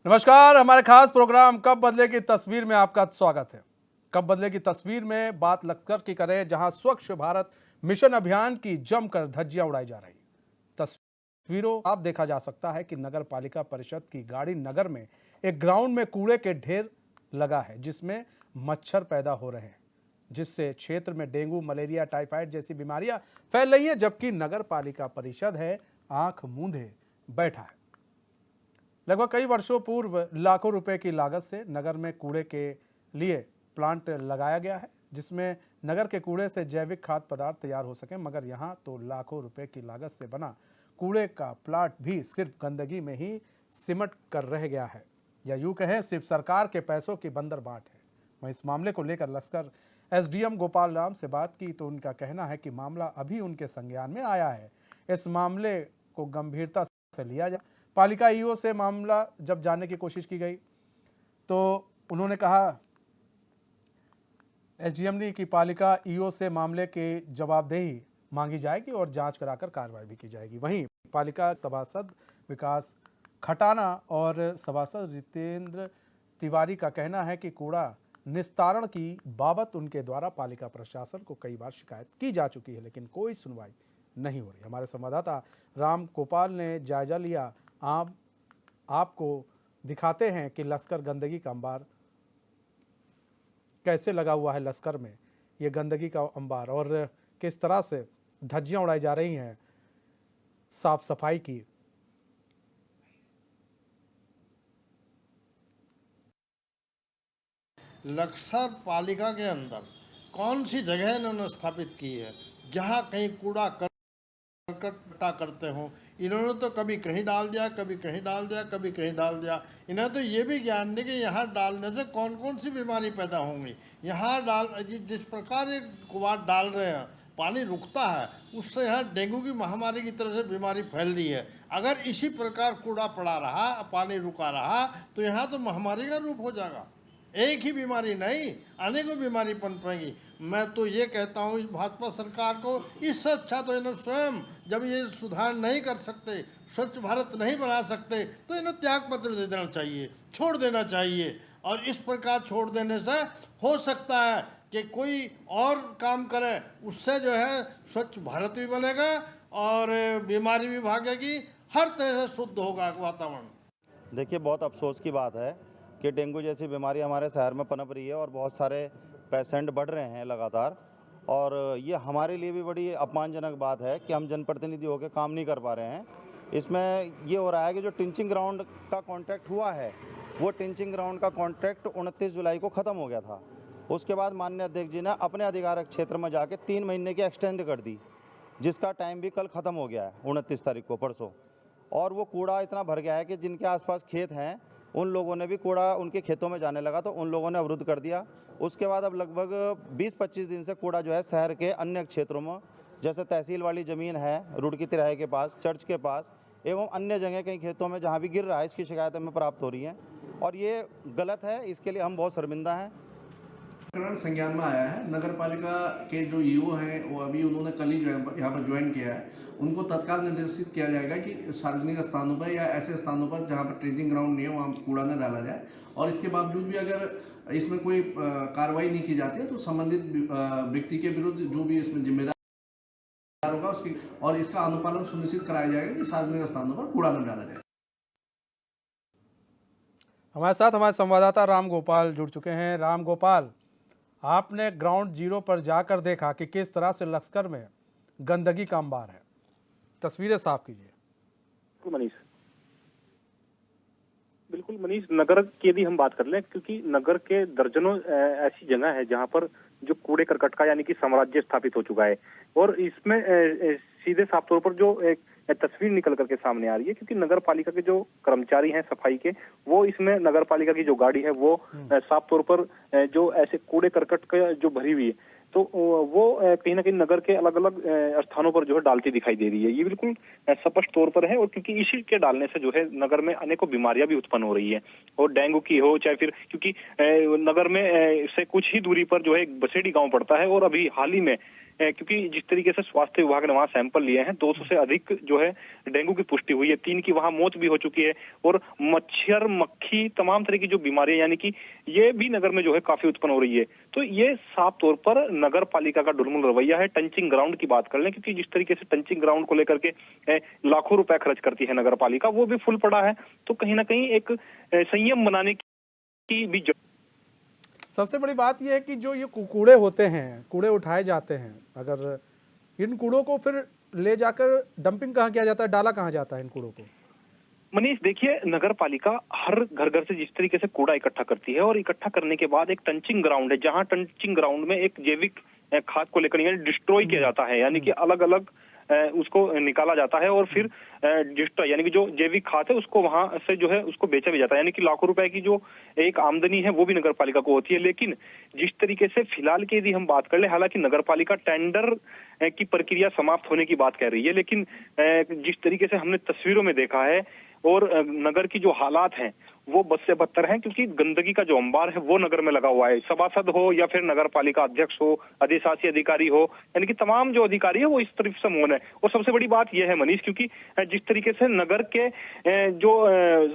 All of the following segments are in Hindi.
नमस्कार, हमारे खास प्रोग्राम कब बदले की तस्वीर में आपका स्वागत है। कब बदले की तस्वीर में बात लखनऊ की करें, जहां स्वच्छ भारत मिशन अभियान की जमकर धज्जियां उड़ाई जा रही। तस्वीरों आप देखा जा सकता है कि नगर पालिका परिषद की गाड़ी नगर में एक ग्राउंड में कूड़े के ढेर लगा है, जिसमें मच्छर पैदा हो रहे हैं, जिससे क्षेत्र में डेंगू, मलेरिया, टाइफाइड जैसी बीमारियां फैल रही है। जबकि नगर पालिका परिषद है आंख मूंधे बैठा है। लगभग कई वर्षों पूर्व लाखों रुपए की लागत से नगर में कूड़े के लिए प्लांट लगाया गया है, जिसमें नगर के कूड़े से जैविक खाद्य पदार्थ तैयार हो सके। मगर यहाँ तो लाखों रुपए की लागत से बना कूड़े का प्लांट भी सिर्फ गंदगी में ही सिमट कर रह गया है, या यूं कहें सिर्फ सरकार के पैसों की बंदर बाट है। वहीं इस मामले को लेकर लश्कर एसडीएम गोपाल राम से बात की तो उनका कहना है कि मामला अभी उनके संज्ञान में आया है। इस मामले को गंभीरता से लिया जाए। पालिका ईओ से मामला जब जानने की कोशिश की गई तो उन्होंने कहा, एसडीएम ने कि पालिका ईओ से मामले के जवाबदेही मांगी जाएगी और जांच कराकर कार्रवाई भी की जाएगी। वहीं पालिका सभासद विकास खटाना और सभासद रितेंद्र तिवारी का कहना है कि कूड़ा निस्तारण की बाबत उनके द्वारा पालिका प्रशासन को कई बार शिकायत की जा चुकी है, लेकिन कोई सुनवाई नहीं हो रही। हमारे संवाददाता राम गोपाल ने जायजा लिया। आपको दिखाते हैं कि लश्कर गंदगी का अंबार कैसे लगा हुआ है। लश्कर में ये गंदगी का अंबार और किस तरह से धज्जियां उड़ाई जा रही हैं साफ सफाई की। लक्सर पालिका के अंदर कौन सी जगह इन्होंने स्थापित की है जहां कहीं कूड़ा करकट करते हो। इन्होंने तो कभी कहीं डाल दिया, कभी कहीं डाल दिया, कभी कहीं डाल दिया। इन्हें तो ये भी ज्ञान नहीं कि यहाँ डालने से कौन कौन सी बीमारी पैदा होंगी। यहाँ जिस प्रकार ये कूड़ा डाल रहे हैं, पानी रुकता है, उससे यहाँ डेंगू की महामारी की तरह से बीमारी फैल रही है। अगर इसी प्रकार कूड़ा पड़ा रहा, पानी रुका रहा, तो यहाँ तो महामारी का रूप हो जाएगा। एक ही बीमारी नहीं, अनेकों बीमारी पनपेंगी। मैं तो ये कहता हूँ इस भाजपा सरकार को, इससे अच्छा तो इन्हें स्वयं, जब ये सुधार नहीं कर सकते, स्वच्छ भारत नहीं बना सकते, तो इन्हें त्याग पत्र दे देना चाहिए, छोड़ देना चाहिए। और इस प्रकार छोड़ देने से हो सकता है कि कोई और काम करे, उससे जो है स्वच्छ भारत भी बनेगा और बीमारी भी भागेगी, हर तरह से शुद्ध होगा वातावरण। देखिए, बहुत अफसोस की बात है कि डेंगू जैसी बीमारी हमारे शहर में पनप रही है और बहुत सारे पेशेंट बढ़ रहे हैं लगातार। और ये हमारे लिए भी बड़ी अपमानजनक बात है कि हम जनप्रतिनिधि होकर काम नहीं कर पा रहे हैं। इसमें ये हो रहा है कि जो टिंचिंग ग्राउंड का कॉन्ट्रैक्ट हुआ है, वो टिंचिंग ग्राउंड का कॉन्ट्रैक्ट 29 जुलाई को ख़त्म हो गया था। उसके बाद माननीय अध्यक्ष जी ने अपने अधिकारक क्षेत्र में जाके 3 महीने की एक्सटेंड कर दी, जिसका टाइम भी कल ख़त्म हो गया है, 29 तारीख को, परसों। और वो कूड़ा इतना भर गया है कि जिनके आसपास खेत हैं उन लोगों ने भी कूड़ा उनके खेतों में जाने लगा, तो उन लोगों ने अवरुद्ध कर दिया। उसके बाद अब लगभग 20-25 दिन से कूड़ा जो है शहर के अन्य क्षेत्रों में, जैसे तहसील वाली ज़मीन है, रुड़की तिराहे के पास, चर्च के पास एवं अन्य जगह कई खेतों में जहाँ भी गिर रहा है, इसकी शिकायतें हमें प्राप्त हो रही हैं और ये गलत है। इसके लिए हम बहुत शर्मिंदा हैं। प्रकरण संज्ञान में आया है। नगर पालिका के जो ईओ हैं वो अभी उन्होंने कल ही यहाँ पर ज्वाइन किया है। उनको तत्काल निर्देशित किया जाएगा कि सार्वजनिक स्थानों पर या ऐसे स्थानों पर जहाँ पर ट्रेजिंग ग्राउंड नहीं है वहाँ कूड़ा न डाला जाए। और इसके बावजूद भी अगर इसमें कोई कार्रवाई नहीं की जाती है तो संबंधित व्यक्ति के विरुद्ध जो भी इसमें जिम्मेदार होगा उसकी और इसका अनुपालन सुनिश्चित कराया जाएगा कि सार्वजनिक स्थानों पर कूड़ा न डाला जाए। हमारे साथ हमारे संवाददाता राम गोपाल जुड़ चुके हैं। राम गोपाल, आपने ग्राउंड जीरो पर जाकर देखा कि किस तरह से लश्कर में गंदगी का अंबार है। तस्वीरें साफ कीजिए। बिल्कुल मनीष, नगर की यदि हम बात कर लें, क्योंकि नगर के दर्जनों ऐसी जगह है जहां पर जो कूड़े करकट का यानी कि साम्राज्य स्थापित हो चुका है। और इसमें सीधे साफ तौर पर जो एक तस्वीर निकल करके सामने आ रही है, क्योंकि नगर पालिका के जो कर्मचारी हैं सफाई के, वो इसमें नगर पालिका की जो गाड़ी है वो साफ तौर पर जो ऐसे कूड़े करकट का जो भरी हुई है, तो वो कहीं ना कहीं नगर के अलग अलग स्थानों पर जो है डालती दिखाई दे रही है। ये बिल्कुल स्पष्ट तौर पर है। और क्योंकि इसी के डालने से जो है नगर में अनेकों बीमारियां भी उत्पन्न हो रही है, और डेंगू की हो चाहे फिर, क्योंकि नगर में से कुछ ही दूरी पर जो है बसेड़ी गांव पड़ता है, और अभी हाल ही में क्योंकि जिस तरीके से स्वास्थ्य विभाग ने वहां सैंपल लिए हैं 200 से अधिक जो है डेंगू की पुष्टि हुई है, 3 की वहां मौत भी हो चुकी है और मच्छर मक्खी तमाम तरह की जो बीमारियां यानी कि ये भी नगर में जो है काफी उत्पन्न हो रही है। तो ये साफ तौर पर नगर पालिका का ढुलमुल रवैया है। टंचिंग ग्राउंड की बात कर लें, क्योंकि जिस तरीके से टंचिंग ग्राउंड को लेकर के लाखों रुपए खर्च करती है नगर पालिका, वो भी फुल पड़ा है। तो कहीं ना कहीं एक संयम बनाने की भी सबसे बड़ी बात यह है कि जो ये कूड़े होते हैं, कूड़े उठाए जाते हैं, अगर इन कूड़ों को फिर ले जाकर डंपिंग कहाँ किया जाता है, डाला कहाँ जाता है इन कूड़ों को? मनीष देखिए, नगर पालिका हर घर घर से जिस तरीके से कूड़ा इकट्ठा करती है और इकट्ठा करने के बाद एक टंचिंग ग्राउंड है, जहां टंचिंग ग्राउंड में एक जैविक खाद को लेकर यानी डिस्ट्रॉय किया जाता है, यानी कि अलग अलग उसको निकाला जाता है और फिर डिस्ट्रॉय यानी कि जो जैविक खाद है उसको वहां से जो है उसको बेचा भी जाता है, यानी कि लाखों रुपए की जो एक आमदनी है वो भी नगर पालिका को होती है। लेकिन जिस तरीके से फिलहाल की यदि हम बात कर ले, हालांकि नगर पालिका टेंडर की प्रक्रिया समाप्त होने की बात कह रही है, लेकिन जिस तरीके से हमने तस्वीरों में देखा है और नगर की जो हालात हैं वो बद से बदतर हैं, क्योंकि गंदगी का जो अंबार है वो नगर में लगा हुआ है। सभासद हो या फिर नगर पालिका अध्यक्ष हो, अधिशासी अधिकारी हो, यानी कि तमाम जो अधिकारी है वो इस तरफ से मौन है। और सबसे बड़ी बात यह है मनीष, क्योंकि जिस तरीके से नगर के जो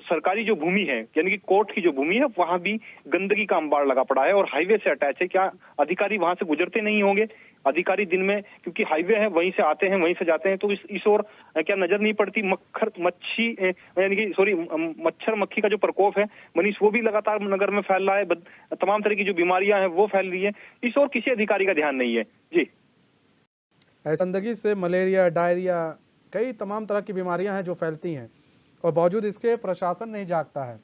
सरकारी जो भूमि है यानी कि कोर्ट की जो भूमि है वहां भी गंदगी का अंबार लगा पड़ा है और हाईवे से अटैच है। क्या अधिकारी वहां से गुजरते नहीं होंगे? अधिकारी दिन में, क्योंकि हाईवे है, वहीं से आते हैं वहीं से जाते हैं, तो इस ओर क्या नजर नहीं पड़ती? मच्छर मक्खी का जो प्रकोप है मनीष वो भी लगातार नगर में फैल रहा है, तमाम तरह की जो बीमारियां हैं वो फैल रही है, इस ओर किसी अधिकारी का ध्यान नहीं है जी। ऐसी गंदगी से मलेरिया, डायरिया, कई तमाम तरह की बीमारियां हैं जो फैलती हैं और बावजूद इसके प्रशासन नहीं जागता है।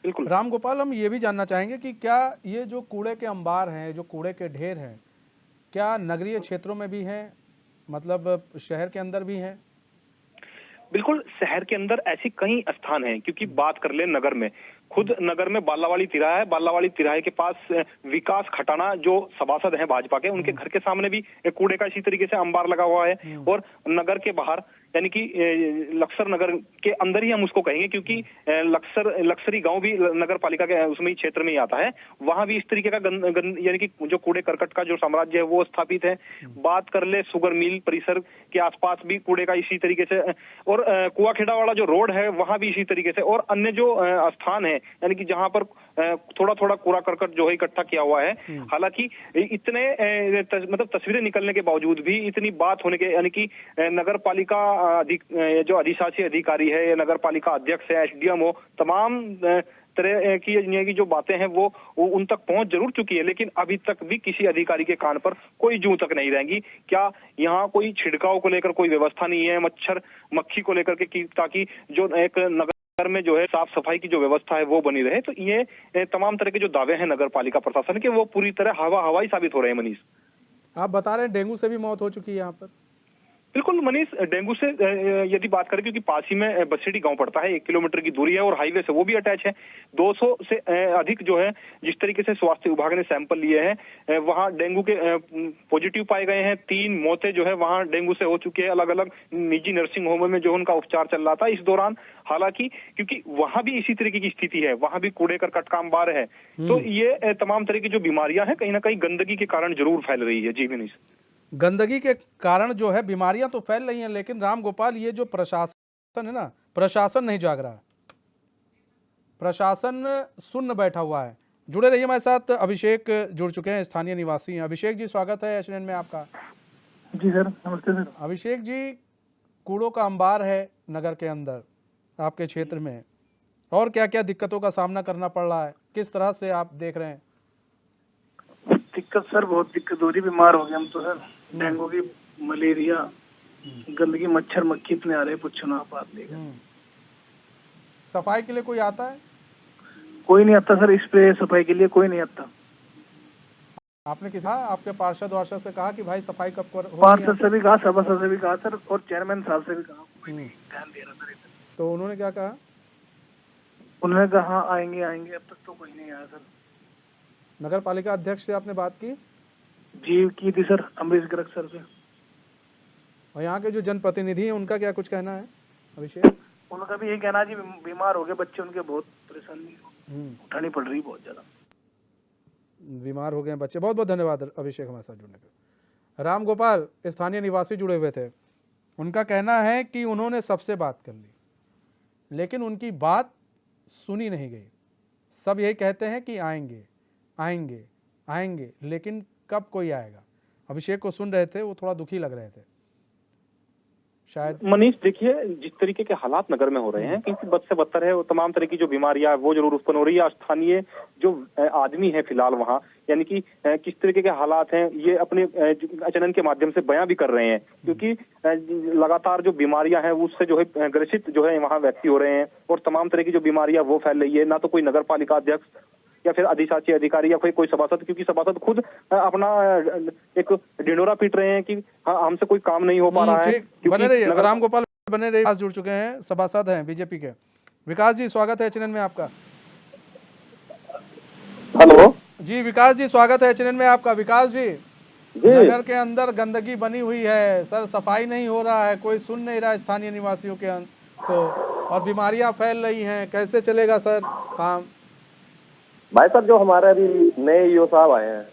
बिल्कुल राम गोपाल, हम ये भी जानना चाहेंगे कि क्या ये जो कूड़े के अंबार हैं, जो कूड़े के ढेर हैं, क्या नगरीय क्षेत्रों में भी हैं, मतलब शहर के अंदर भी हैं? बिल्कुल, शहर के अंदर ऐसी कई स्थान हैं, क्योंकि बात कर ले नगर में, खुद नगर में बालावाड़ी तिराहा है, बालावाड़ी तिराहे के पास विकास खटाना जो सभासद हैं भाजपा के, उनके घर के सामने भी कूड़े का इसी तरीके से अंबार लगा हुआ है। और नगर के बाहर यानी कि लक्सर नगर के अंदर ही हम उसको कहेंगे, क्योंकि लक्सरी गांव भी नगर पालिका के उसमें ही क्षेत्र में ही आता है, वहां भी इस तरीके का यानी कि जो कूड़े करकट का जो साम्राज्य है वो स्थापित है। बात कर ले शुगर मिल परिसर के आसपास भी कूड़े का इसी तरीके से, और कुआखेड़ा वाला जो रोड है वहां भी इसी तरीके से, और अन्य जो स्थान है यानी कि जहां पर थोड़ा थोड़ा कूड़ा करकट जो है इकट्ठा किया हुआ है। हालांकि इतने मतलब तस्वीरें निकलने के बावजूद भी, इतनी बात होने के, यानी कि नगर पालिका जो अधिशासी अधिकारी है या नगर पालिका अध्यक्ष है, एसडीएम हो, तमाम तरह की जो बातें हैं वो उन तक पहुंच जरूर चुकी है, लेकिन अभी तक भी किसी अधिकारी के कान पर कोई जूं तक नहीं रहेंगी। क्या यहाँ कोई छिड़काव को लेकर कोई व्यवस्था नहीं है, मच्छर मक्खी को लेकर के, ताकि जो एक नगर में जो है साफ सफाई की जो व्यवस्था है वो बनी रहे? तो ये तमाम तरह के जो दावे हैं नगर पालिका प्रशासन के, वो पूरी तरह हवाई साबित हो रहे हैं मनीष। आप बता रहे हैं डेंगू से भी मौत हो चुकी है यहाँ पर? बिल्कुल मनीष, डेंगू से यदि बात करें, क्योंकि पास ही में बसीडी गांव पड़ता है, 1 किलोमीटर की दूरी है और हाईवे से वो भी अटैच है। 200 से अधिक जो है जिस तरीके से स्वास्थ्य विभाग ने सैंपल लिए हैं वहां डेंगू के पॉजिटिव पाए गए हैं। 3 मौतें जो है वहां डेंगू से हो चुकी है, अलग अलग निजी नर्सिंग होम में जो उनका उपचार चल रहा था इस दौरान। हालांकि क्योंकि वहां भी इसी तरीके की स्थिति है, वहां भी कूड़े करकट का अंबार है, तो ये तमाम तरह की जो बीमारियां हैं कहीं ना कहीं गंदगी के कारण जरूर फैल रही है। जी मनीष, गंदगी के कारण जो है बीमारियां तो फैल रही हैं, लेकिन राम गोपाल ये जो प्रशासन है ना, प्रशासन नहीं जाग रहा, प्रशासन सुन्न बैठा हुआ है। जुड़े रहिए हमारे साथ, अभिषेक जुड़ चुके हैं, स्थानीय निवासी हैं। अभिषेक जी, स्वागत है एशएन में आपका। जी सर, नमस्ते सर। अभिषेक जी, कूड़ों का अंबार है नगर के अंदर आपके क्षेत्र में, और क्या क्या दिक्कतों का सामना करना पड़ रहा है, किस तरह से आप देख रहे हैं? दिक्कत सर, बहुत दिक्कत हो रही, बीमार हो गए हम तो सर। डेंगू की, मलेरिया, गंदगी, मच्छर मक्खी इतने आ रहे, पूछो ना आप बात लेकर। सफाई के लिए कोई आता है? कोई नहीं आता सर, स्प्रे सफाई के लिए कोई नहीं आता। आपने किसा आपके पार्षद वार्षद से कहा कि भाई सफाई कब कर होगी? पार्षद से भी कहा, सभासद से भी कहा सर, और चेयरमैन साहब से भी कहा, कोई नहीं ध्यान दे रहा सर। तो उन्होंने क्या कहा? उन्होंने कहा हाँ आएंगे आएंगे, अब तक तो कोई नहीं आया सर। नगर पालिका अध्यक्ष से आपने बात की? जी की थी सर, अमरीश गर्ग सर से। और यहाँ के जो जनप्रतिनिधि हैं उनका क्या कुछ कहना है अभिषेक? उनका भी यही कहना जी, बीमार हो गए बच्चे, उनके बहुत परेशानी उठानी पड़ रही, बहुत ज्यादा बीमार हो गए बच्चे। बहुत बहुत धन्यवाद अभिषेक हमारे साथ जुड़ने का। राम गोपाल स्थानीय निवासी जुड़े हुए थे। उनका कहना है कि उन्होंने सबसे बात कर ली, लेकिन उनकी बात सुनी नहीं गई। सब यही कहते हैं कि आएंगे आएंगे आएंगे, लेकिन कब कोई आएगा। अभिषेक को सुन रहे थे, वो थोड़ा दुखी लग रहे थे शायद। मनीष देखिए, जिस तरीके के हालात नगर में हो रहे हैं, क्योंकि बद से बदतर है, वो तमाम तरह की जो बीमारियां वो जरूर उत्पन्न हो रही है। स्थानीय जो आदमी है फिलहाल वहाँ, यानी कि किस तरीके के हालात हैं ये अपने चैनल के माध्यम से बयां भी कर रहे हैं, क्योंकि लगातार जो बीमारियां हैं उससे जो है ग्रसित जो है वहाँ व्यक्ति हो रहे हैं, और तमाम तरह की जो बीमारियां वो फैल रही है। ना तो कोई नगर पालिका अध्यक्ष या फिर अधिशासी अधिकारी या कोई सभासद, क्योंकि सभासद खुद अपना एक ढिंडोरा पीट रहे हैं कि हमसे कोई काम नहीं हो पा रहा है। ठीक, बने रहिए राम गोपाल, बने रहिए। जुड़ चुके हैं, सभासद हैं बीजेपी के विकास जी, स्वागत है चैनल में आपका। हेलो जी विकास जी, स्वागत है चैनल में आपका। विकास जी, नगर के अंदर गंदगी बनी हुई है सर, सफाई नहीं हो रहा है, कोई सुन नहीं रहा है स्थानीय निवासियों के को, और बीमारियां फैल रही हैं, कैसे चलेगा सर काम? भाई साहब, जो हमारे अभी नए ईओ साहब आए हैं,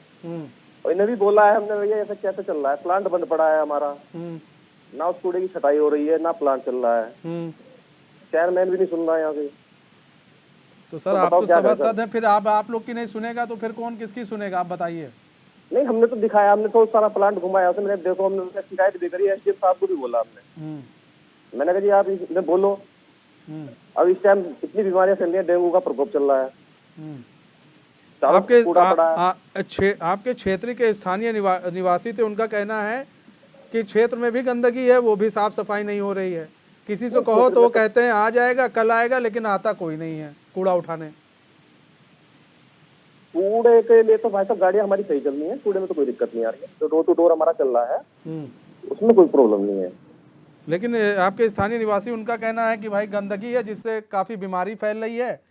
और इन्हें भी बोला है हमने, भैया ऐसा कैसे चल रहा है, प्लांट बंद पड़ा है हमारा, ना उस कूड़े की छटाई हो रही है, ना प्लांट चल रहा है। चेयरमैन भी नहीं सुन रहा है यहाँ से। तो सर आप तो सभासद हैं, फिर आप लोग की नहीं सुनेगा तो फिर कौन किसकी सुनेगा, आप बताइए। नहीं, हमने तो दिखाया, हमने तो सारा प्लांट घुमाया, उसमें देखो हमने शिकायत भी करी, एसडीएम साहब को भी बोला हमने। मैंने कहा जी आप इसमें बोलो, अब इस टाइम इतनी बीमारियां फैल रही है, डेंगू का प्रकोप चल रहा है। आपके क्षेत्र के स्थानीय निवासी थे, उनका कहना है कि क्षेत्र में भी गंदगी है, वो भी साफ सफाई नहीं हो रही है। किसी से कहो तो वो कहते हैं आ जाएगा, कल आएगा, लेकिन आता कोई नहीं है कूड़ा उठाने। कूड़े के लिए तो भाई साहब गाड़ियां हमारी सही चल रही है, कूड़े में तो कोई दिक्कत नहीं आ रही है, तो डोर टू डोर हमारा चल रहा है, उसमें कोई प्रॉब्लम नहीं है। लेकिन आपके स्थानीय निवासी, उनका कहना है कि भाई गंदगी है जिससे काफ़ी बीमारी फैल रही है,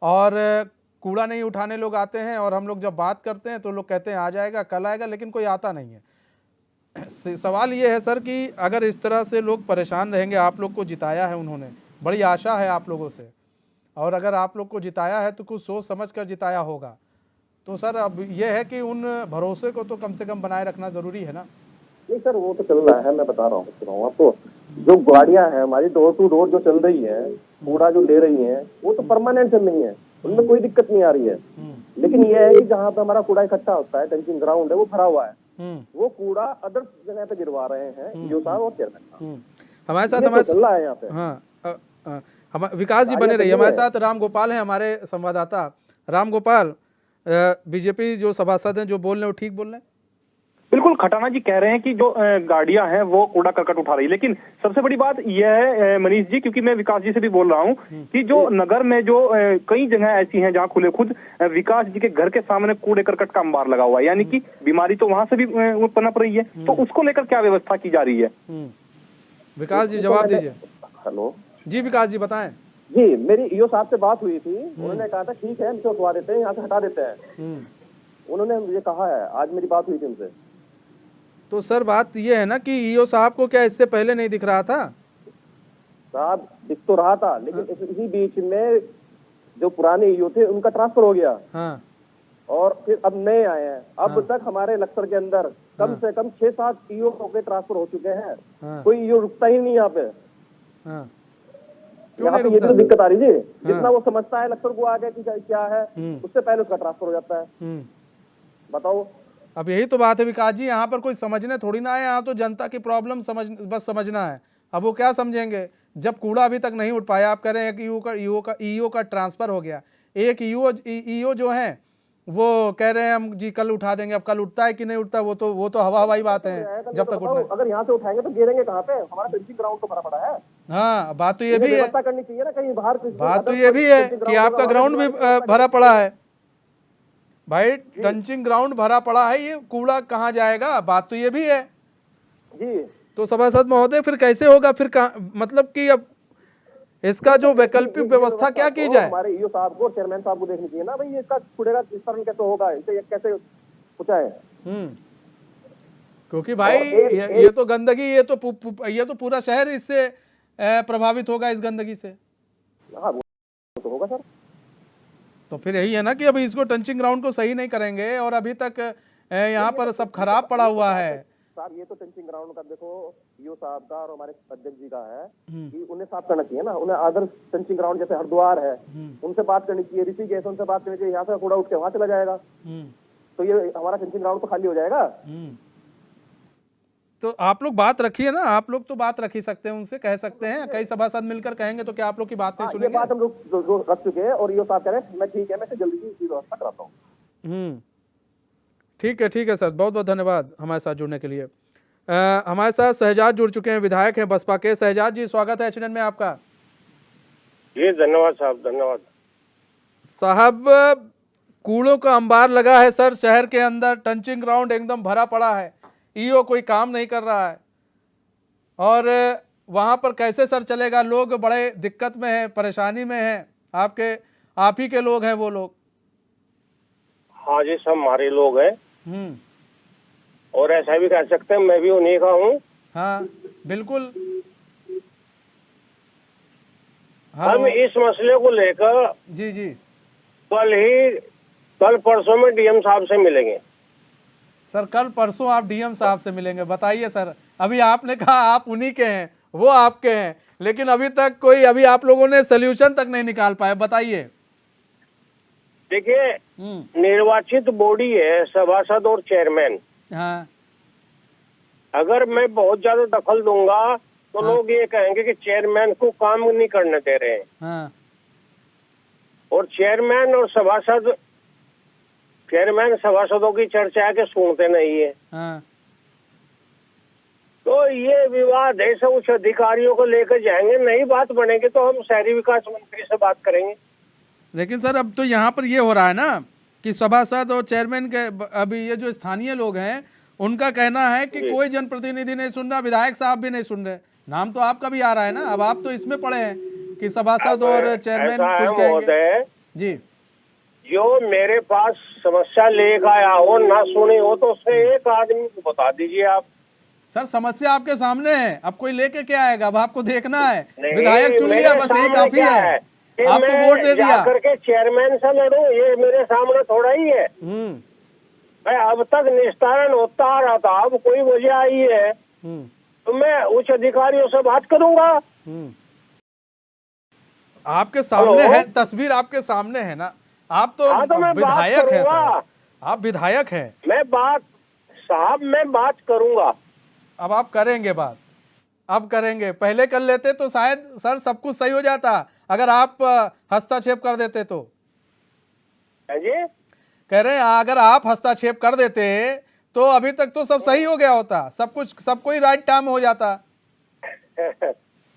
और कूड़ा नहीं उठाने लोग आते हैं, और हम लोग जब बात करते हैं तो लोग कहते हैं आ जाएगा, कल आएगा, लेकिन कोई आता नहीं है। सवाल ये है सर कि अगर इस तरह से लोग परेशान रहेंगे, आप लोग को जिताया है उन्होंने, बड़ी आशा है आप लोगों से, और अगर आप लोग को जिताया है तो कुछ सोच समझ कर जिताया होगा, तो सर अब ये है कि उन भरोसे को तो कम से कम बनाए रखना ज़रूरी है ना। नहीं सर, वो तो चल रहा है, मैं बता रहा हूँ आपको, जो गाड़ियां हैं हमारी डोर टू डोर जो चल रही है, कूड़ा जो ले रही है, वो तो परमानेंट चल रही है, उनमें कोई दिक्कत नहीं आ रही है। लेकिन ये है कि जहाँ पे हमारा कूड़ा इकट्ठा होता है, डंपिंग ग्राउंड है, वो भरा हुआ है, वो कूड़ा अदर जगह पे गिरवा रहे हैं ईओ साहब और चेयरमैन। हमारे साथ चल रहा है यहाँ पे। हाँ, हम विकास जी बने रहिए हमारे साथ। राम गोपाल हैं हमारे संवाददाता। राम गोपाल, बीजेपी जो सभासद हैं जो बोल रहे हैं वो ठीक बोल रहे हैं? बिल्कुल, खटाना जी कह रहे हैं कि जो गाड़ियां हैं वो कूड़ा करकट उठा रही है, लेकिन सबसे बड़ी बात यह है मनीष जी, क्योंकि मैं विकास जी से भी बोल रहा हूं कि जो नगर में जो कई जगह ऐसी हैं जहां खुले खुद विकास जी के घर के सामने कूड़े करकट का अंबार लगा हुआ है, यानी कि बीमारी तो वहां से भी पनप रही है, तो उसको लेकर क्या व्यवस्था की जा रही है? विकास जी जवाब दीजिए। हेलो जी विकास जी बताएं। जी, मेरी ईओ साहब से बात हुई थी, उन्होंने कहा था ठीक है हम इसको हटवा देते हैं, यहाँ से हटा देते हैं, उन्होंने मुझे कहा है, आज मेरी बात हुई थी उनसे। तो सर बात ये है ना कि ईओ साहब को क्या इससे पहले नहीं दिख रहा था? साहब दिख तो रहा था, लेकिन इसी बीच में जो पुराने ईओ थे उनका ट्रांसफर हो गया। हाँ। और फिर अब नए आए हैं। अब तक हमारे लक्सर के अंदर कम से कम 6-7 ईओ के ट्रांसफर हो चुके हैं। कोई ईओ रुकता ही नहीं यहाँ पे। यहाँ पे ये तो दिक्कत आ रही थी, जितना वो समझता है लक्सर को आगे कि क्या है, उससे पहले उसका ट्रांसफर हो जाता है। बताओ, अब यही तो बात है विकास जी, यहाँ पर कोई समझने थोड़ी ना है, यहाँ तो जनता की प्रॉब्लम बस समझना है। अब वो क्या समझेंगे जब कूड़ा अभी तक नहीं उठ पाया? आप कह रहे हैं कि ईओ का ट्रांसफर हो गया, एक ईओ जो है वो कह रहे हैं हम जी कल उठा देंगे। अब कल उठता है कि नहीं उठता वो तो हवाई बात है, जब तक उठना। अगर यहाँ से उठाएंगे तो गिरेंगे कहाँ पे? हमारा डंपिंग ग्राउंड तो भरा पड़ा है। हाँ, बात तो ये भी है, करनी चाहिए ना कहीं बाहर। बात तो ये भी है कि आपका ग्राउंड भी भरा पड़ा है भाई, डंचिंग ग्राउंड भरा पड़ा है, ये कूड़ा कहाँ जाएगा? बात तो ये भी है जी। तो सभासद महोदय फिर कैसे होगा? फिर मतलब कि अब इसका जो वैकल्पिक व्यवस्था क्या की जाए? हमारे ईओ साहब को, चेयरमैन साहब को देखनी चाहिए ना भाई, इसका कूड़े का निस्तारण कैसे होगा, इसे कैसे पहुंचाए। क्योंकि भाई ये तो गंदगी, ये तो पूरा शहर इससे प्रभावित होगा, इस गंदगी से। हाँ वो तो होगा सर। तो फिर यही है ना कि अभी इसको टंचिंग ग्राउंड को सही नहीं करेंगे, और अभी तक यहाँ पर सब खराब पड़ा हुआ है, साहब ये तो टंचिंग ग्राउंड का देखो ईओ साहब का और हमारे अध्यक्ष जी का है कि उन्हें साफ करना चाहिए ना। उन्हें अदर टंचिंग ग्राउंड जैसे हरिद्वार है उनसे बात करनी चाहिए, ऋषिकेश उनसे बात करनी चाहिए। यहाँ से कूड़ा उठ के वहां चला जाएगा तो ये हमारा टंचिंग ग्राउंड तो खाली हो जाएगा। तो आप लोग बात रखिए ना, आप लोग तो बात रख ही सकते हैं, उनसे कह सकते हैं। कई सभासद मिलकर कहेंगे तो क्या आप लोग की बात नहीं ये सुनेंगे? बात हम लोग रख चुके हैं और ईओ साहब कह रहे हैं मैं ठीक है, मैं जल्दी की व्यवस्था कराता हूँ। ठीक है सर, बहुत बहुत धन्यवाद हमारे साथ जुड़ने के लिए। हमारे साथ शहजाद जुड़ चुके हैं, विधायक हैं बसपा के। शहजाद जी, स्वागत है एचएनएन में आपका। जी धन्यवाद साहब, धन्यवाद साहब, कूड़ों का अंबार लगा है सर शहर के अंदर, टंचिंग ग्राउंड एकदम भरा पड़ा है, ईओ कोई काम नहीं कर रहा है और वहां पर कैसे सर चलेगा? लोग बड़े दिक्कत में हैं, परेशानी में हैं, आप ही के लोग हैं वो लोग। हाँ जी, सब हमारे लोग हैं और ऐसा भी कह सकते हैं मैं भी उन्हीं का हूँ। हाँ बिल्कुल। हम इस मसले को लेकर जी कल परसों में डीएम साहब से मिलेंगे। सर कल परसों आप डीएम साहब से मिलेंगे? बताइए सर, अभी आपने कहा आप उन्हीं के हैं, वो आपके हैं, लेकिन अभी आप लोगों ने सोल्यूशन तक नहीं निकाल पाए। बताइए। देखिए, निर्वाचित बॉडी है सभासद और चेयरमैन। हाँ। अगर मैं बहुत ज्यादा दखल दूंगा तो लोग ये कहेंगे कि चेयरमैन को काम नहीं करने दे रहे हैं। हाँ। और चेयरमैन सभासदों की चर्चा के सुनते नहीं है। हाँ। तो ये विवाद है, सब उच्च अधिकारियों को लेकर जाएंगे, नई बात बनेगी तो हम शहरी विकास मंत्री से बात करेंगे। लेकिन सर अब तो यहाँ पर ये हो रहा है ना कि सभासद और चेयरमैन के, अभी ये जो स्थानीय लोग हैं उनका कहना है कि कोई जनप्रतिनिधि नहीं सुन रहा, विधायक साहब भी नहीं सुन रहे। नाम तो आपका भी आ रहा है ना, अब आप तो इसमें पड़े हैं कि सभासद और चेयरमैन कुछ कहेंगे। जी, जो मेरे पास समस्या लेकर आया हो ना सुनी हो तो उससे एक आदमी को बता दीजिए आप। सर समस्या आपके सामने है, अब कोई लेके क्या आएगा? अब आपको देखना है, विधायक चुन लिया बस, यही काफी है। आपको वोट दे दिया करके चेयरमैन से लड़ूं, ये मेरे सामने थोड़ा ही है। मैं अब तक निस्तारण होता आ रहा था, अब कोई वजह आई है तो मैं उच्च अधिकारियों से बात करूंगा। आपके सामने है तस्वीर, आपके सामने है ना, आप तो विधायक हैं सर, आप विधायक हैं। मैं बात करूंगा। अब आप करेंगे बात, अब करेंगे, पहले कर लेते तो शायद सर सब कुछ सही हो जाता। अगर आप हस्तक्षेप कर देते तो। जी कह रहे हैं अगर आप हस्तक्षेप कर देते तो अभी तक तो सब सही हो गया होता, सब कुछ सबको ही राइट टाइम हो जाता।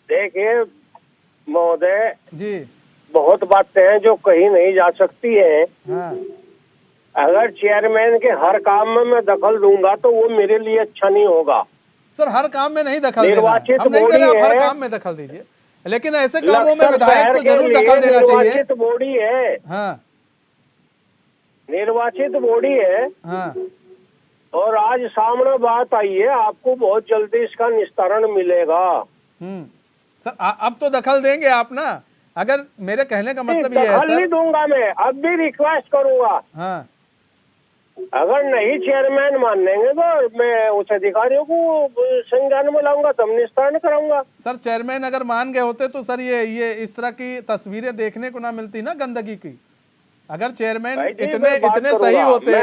देखिए महोदय जी, बहुत बातें हैं जो कहीं नहीं जा सकती है। हाँ। अगर चेयरमैन के हर काम में मैं दखल दूंगा तो वो मेरे लिए अच्छा नहीं होगा। सर हर काम में नहीं दखल देना, निर्वाचित हम नहीं कह रहे आप हर काम में दखल दीजिए, लेकिन ऐसे कामों में विधायक को जरूर दखल देना चाहिए। निर्वाचित बॉडी है। हाँ। निर्वाचित बॉडी है। हाँ। और आज सामने बात आई है, आपको बहुत जल्दी इसका निस्तारण मिलेगा। सर अब तो दखल देंगे आप ना? अगर मेरे कहने का मतलब ये है सर, नहीं दूंगा मैं, अब भी रिक्वेस्ट करूंगा। हाँ। अगर नहीं चेयरमैन मानेंगे तो मैं उच्च अधिकारियों को संज्ञान में लाऊंगा, तब निस्तारण कराऊंगा। सर चेयरमैन अगर मान गए होते तो सर ये इस तरह की तस्वीरें देखने को ना मिलती ना गंदगी की। अगर चेयरमैन इतने सही होते,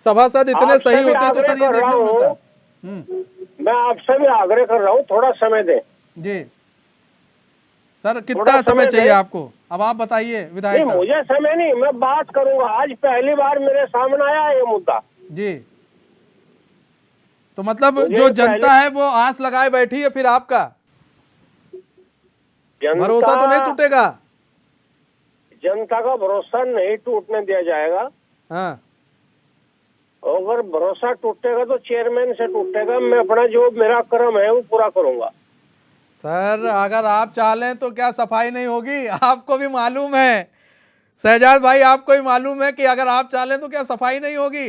सभासद इतने सही होते तो सर ये देखने को मिलता। मैं आपसे भी आग्रह कर रहा हूँ, थोड़ा समय दें। जी सर, कितना समय चाहिए आपको? अब आप बताइए विधायक साहब। मुझे समय नहीं, मैं बात करूंगा। आज पहली बार मेरे सामने आया ये मुद्दा। जी, तो मतलब जो जनता है वो आस लगाए बैठी है, फिर आपका भरोसा तो नहीं टूटेगा? जनता का भरोसा नहीं टूटने दिया जाएगा। हाँ। अगर भरोसा टूटेगा तो चेयरमैन से टूटेगा। मैं अपना जो मेरा कर्म है वो पूरा करूंगा। सर अगर आप चाहें तो क्या सफाई नहीं होगी? आपको भी मालूम है शहजाद भाई, आपको भी मालूम है कि अगर आप चाहें तो क्या सफाई नहीं होगी?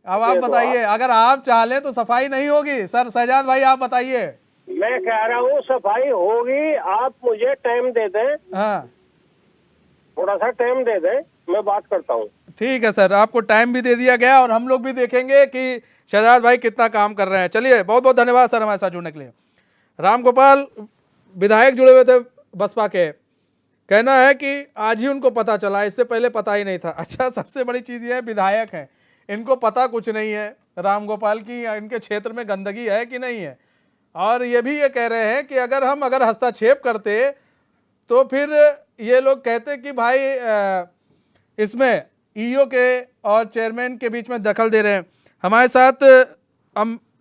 अब आप बताइए, अगर आप चाहें तो सफाई नहीं होगी? सर शहजाद भाई आप बताइए। मैं कह रहा हूँ सफाई होगी, आप मुझे टाइम दे दें। हाँ। थोड़ा सा टाइम दे दें, मैं बात करता हूँ। ठीक है सर, आपको टाइम भी दे दिया गया और हम लोग भी देखेंगे कि शहजाद भाई कितना काम कर रहे हैं। चलिए, बहुत बहुत धन्यवाद सर हमारे साथ जुड़ने के लिए। राम गोपाल विधायक जुड़े हुए थे बसपा के, कहना है कि आज ही उनको पता चला, इससे पहले पता ही नहीं था। अच्छा, सबसे बड़ी चीज़ ये है विधायक हैं, इनको पता कुछ नहीं है राम गोपाल की इनके क्षेत्र में गंदगी है कि नहीं है। और ये भी ये कह रहे हैं कि अगर हस्तक्षेप करते तो फिर ये लोग कहते कि भाई इसमें ईओ के और चेयरमैन के बीच में दखल दे रहे हैं। हमारे साथ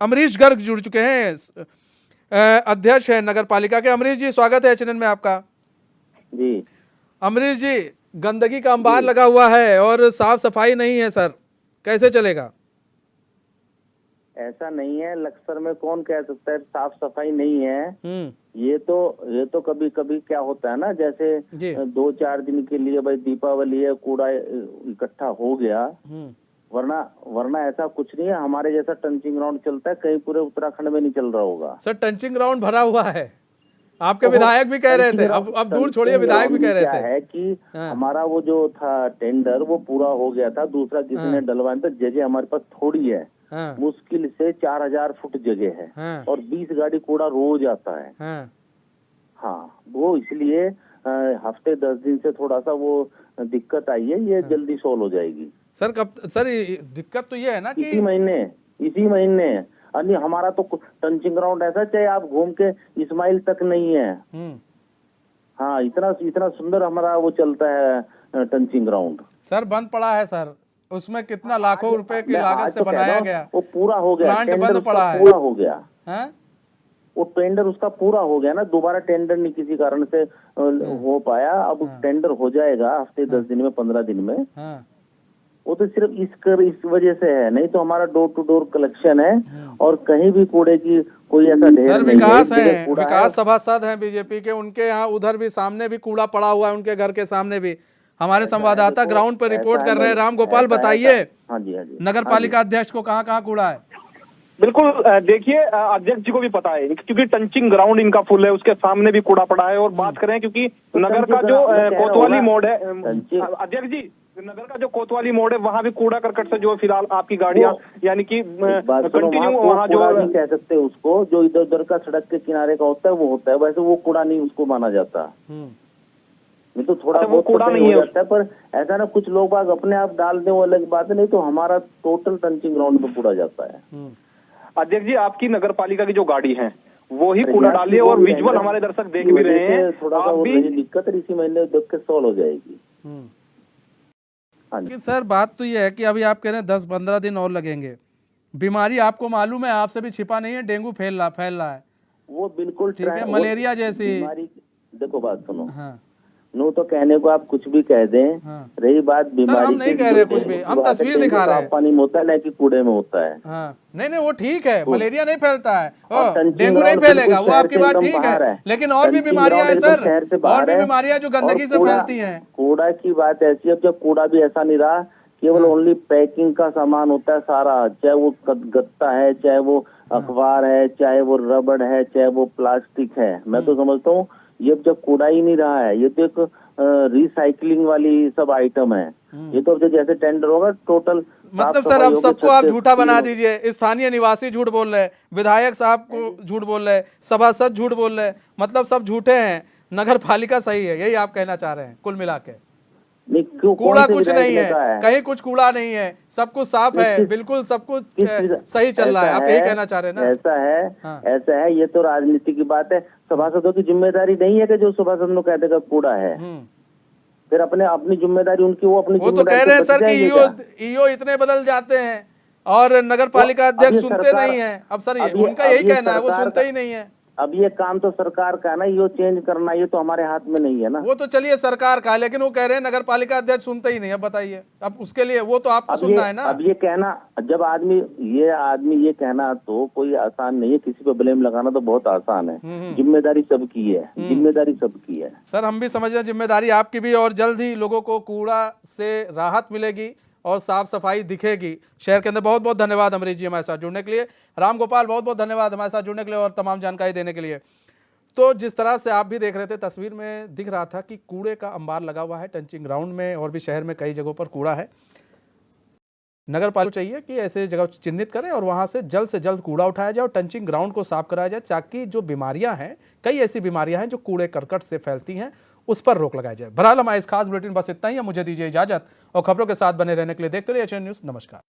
अमरीश गर्ग जुड़ चुके हैं, अध्यक्ष है नगर पालिका के। अमरीश जी, स्वागत है एचएनएन में आपका। जी अमरीश जी, गंदगी का अंबार लगा हुआ है और साफ सफाई नहीं है सर, कैसे चलेगा? ऐसा नहीं है, लक्सर में कौन कह सकता है साफ सफाई नहीं है। ये तो कभी कभी क्या होता है ना, जैसे जी। 2-4 दिन के लिए भाई दीपावली है, कूड़ा इकट्ठा हो गया, वरना ऐसा कुछ नहीं है। हमारे जैसा टंचिंग ग्राउंड चलता है, कहीं पूरे उत्तराखंड में नहीं चल रहा होगा सर। टंचिंग ग्राउंड भरा हुआ है, आपके विधायक भी कह रहे थे। अब दूर छोड़िए, विधायक भी कह रहे थे। है कि हमारा वो जो था टेंडर वो पूरा हो गया था, दूसरा किसी ने डलवाया था। जगह हमारे पास थोड़ी है, मुश्किल से 4000 फुट जगह है और 20 गाड़ी कूड़ा रोज आता है। हाँ, वो इसलिए हफ्ते 10 दिन से थोड़ा सा वो दिक्कत आई है, ये जल्दी सोल्व हो जाएगी। सर कब सर? दिक्कत तो ये है ना कि इसी महीने अन्य हमारा तो टंचिंग ग्राउंड ऐसा, चाहे आप घूम के इस्माइल तक नहीं है। हाँ, इतना सुंदर हमारा वो चलता है टंचिंग ग्राउंड। सर बंद पड़ा है सर, उसमें कितना लाखों रुपए की लागत से बनाया गया, वो पूरा हो गया, प्लांट बंद पड़ा है, पूरा हो गया है? वो टेंडर उसका पूरा हो गया ना, दोबारा टेंडर नहीं किसी कारण से हो पाया। अब टेंडर हो जाएगा हफ्ते 10 दिन में, 15 दिन में। वो तो सिर्फ इस वजह से है, नहीं तो हमारा डोर टू डोर कलेक्शन है और कहीं भी कूड़े की कोई ऐसा ढेर सर नहीं विकास है। है, विकास सभासद हैं बीजेपी के, उनके यहाँ उधर भी सामने भी कूड़ा पड़ा हुआ है, उनके घर के सामने भी। हमारे संवाददाता ग्राउंड पर रिपोर्ट कर रहे हैं। राम गोपाल, बताइए नगर पालिका अध्यक्ष को कहाँ कूड़ा है? बिल्कुल, देखिए अध्यक्ष जी को भी पता है क्योंकि टंचिंग ग्राउंड इनका फुल है, उसके सामने भी कूड़ा पड़ा है। और बात करें क्योंकि नगर का जो कोतवाली मोड़ है, अध्यक्ष जी, नगर का जो कोतवाली मोड़ है वहाँ भी कूड़ा करकट से जो फिलहाल आपकी गाड़ियाँ यानी कि कंटिन्यू वहाँ जो नहीं कह सकते उसको, जो इधर उधर का सड़क के किनारे का होता है वो होता है, वैसे वो कूड़ा नहीं उसको माना जाता। नहीं तो थोड़ा बहुत कूड़ा नहीं हो जाता है, पर ऐसा ना कुछ लोग बाग अपने आप डाल दें वो अलग बात है, नहीं तो हमारा टोटल टंचिंग ग्राउंड में कूड़ा जाता है। अध्यक्ष जी, आपकी नगर पालिका की जो गाड़ी है वो ही कूड़ा डालिए और विजुअल हमारे दर्शक देख भी रहे हैं। थोड़ा सा दिक्कत इसी महीने देख के सॉल्व हो जाएगी। कि सर बात तो ये है कि अभी आप कह रहे हैं 10-15 दिन और लगेंगे। बीमारी आपको मालूम है, आपसे भी छिपा नहीं है, डेंगू फैल रहा है। वो बिल्कुल ठीक है, मलेरिया जैसी बीमारी। देखो बात सुनो, नो तो कहने को आप कुछ भी कह दें, रही बात बीमारी, हम नहीं कह रहे कुछ भी, हम तस्वीर दिखा रहे हैं। पानी में होता है ना कि कूड़े में होता है। नहीं वो ठीक है, मलेरिया नहीं फैलता है, डेंगू नहीं फैलेगा, वो आपकी बात ठीक है, लेकिन और भी बीमारियां हैं सर, और भी बीमारियां जो गंदगी से फैलती हैं। कूड़ा की बात ऐसी है, जब कूड़ा भी ऐसा नहीं रहा, केवल ओनली पैकिंग का सामान होता है सारा, चाहे वो गत्ता है, चाहे वो अखबार है, चाहे वो रबड़ है, चाहे वो प्लास्टिक है। मैं तो समझता हूँ ये जब कूड़ा ही नहीं रहा है, ये तो एक रिसाइकलिंग वाली सब आइटम है। ये तो जैसे टेंडर होगा टोटल, मतलब सर अब सबको आप झूठा बना दीजिए। स्थानीय निवासी झूठ बोल रहे हैं, विधायक साहब को झूठ बोल रहे हैं, सभासद झूठ बोल रहे हैं, मतलब सब झूठे हैं, नगर पालिका सही है, यही आप कहना चाह रहे हैं कुल मिला के? कूड़ा कुछ नहीं है, कहीं कुछ कूड़ा नहीं है, सब कुछ साफ है, बिल्कुल सब कुछ सही चल रहा है, आप यही कहना चाह रहे हैं ना? ऐसा है, ये तो राजनीति की बात है। सभासदों की जिम्मेदारी नहीं है कि जो सभासद लोग कहते हैं कूड़ा है, फिर अपनी जिम्मेदारी उनकी, वो अपनी वो तो कह रहे हैं सर कि ईओ इतने बदल जाते हैं और नगर पालिका अध्यक्ष सुनते नहीं है। अब सर उनका यही कहना है, वो सुनते ही नहीं है। अब ये काम तो सरकार का है ना, ये चेंज करना, ये तो हमारे हाथ में नहीं है ना। वो तो चलिए सरकार का है, लेकिन वो कह रहे हैं नगर पालिका अध्यक्ष सुनते ही नहीं। अब बताइए, अब उसके लिए वो तो आपको सुनना है ना। अब ये कहना, जब आदमी ये कहना तो कोई आसान नहीं है, किसी पे ब्लेम लगाना तो बहुत आसान है। जिम्मेदारी सबकी है, जिम्मेदारी सबकी है। सर हम भी समझ रहे हैं जिम्मेदारी आपकी भी, और जल्द ही लोगों को कूड़ा से राहत मिलेगी और साफ सफाई दिखेगी शहर के अंदर। बहुत बहुत धन्यवाद अमरीश जी हमारे साथ जुड़ने के लिए। राम गोपाल बहुत बहुत धन्यवाद हमारे साथ जुड़ने के लिए और तमाम जानकारी देने के लिए। तो जिस तरह से आप भी देख रहे थे तस्वीर में दिख रहा था कि कूड़े का अंबार लगा हुआ है टंचिंग ग्राउंड में और भी शहर में कई जगहों पर कूड़ा है। नगर पालिका को चाहिए कि ऐसे जगह चिन्हित करें और वहां से जल्द कूड़ा उठाया जाए और टंचिंग ग्राउंड को साफ कराया जाए, ताकि जो बीमारियां हैं, कई ऐसी बीमारियां हैं जो कूड़े करकट से फैलती हैं, उस पर रोक लगाई जाए। बहरहाल हमारा इस खास बुलेटिन बस इतना ही है। मुझे दीजिए इजाजत और खबरों के साथ बने रहने के लिए देखते रहिए एशियन न्यूज़। नमस्कार।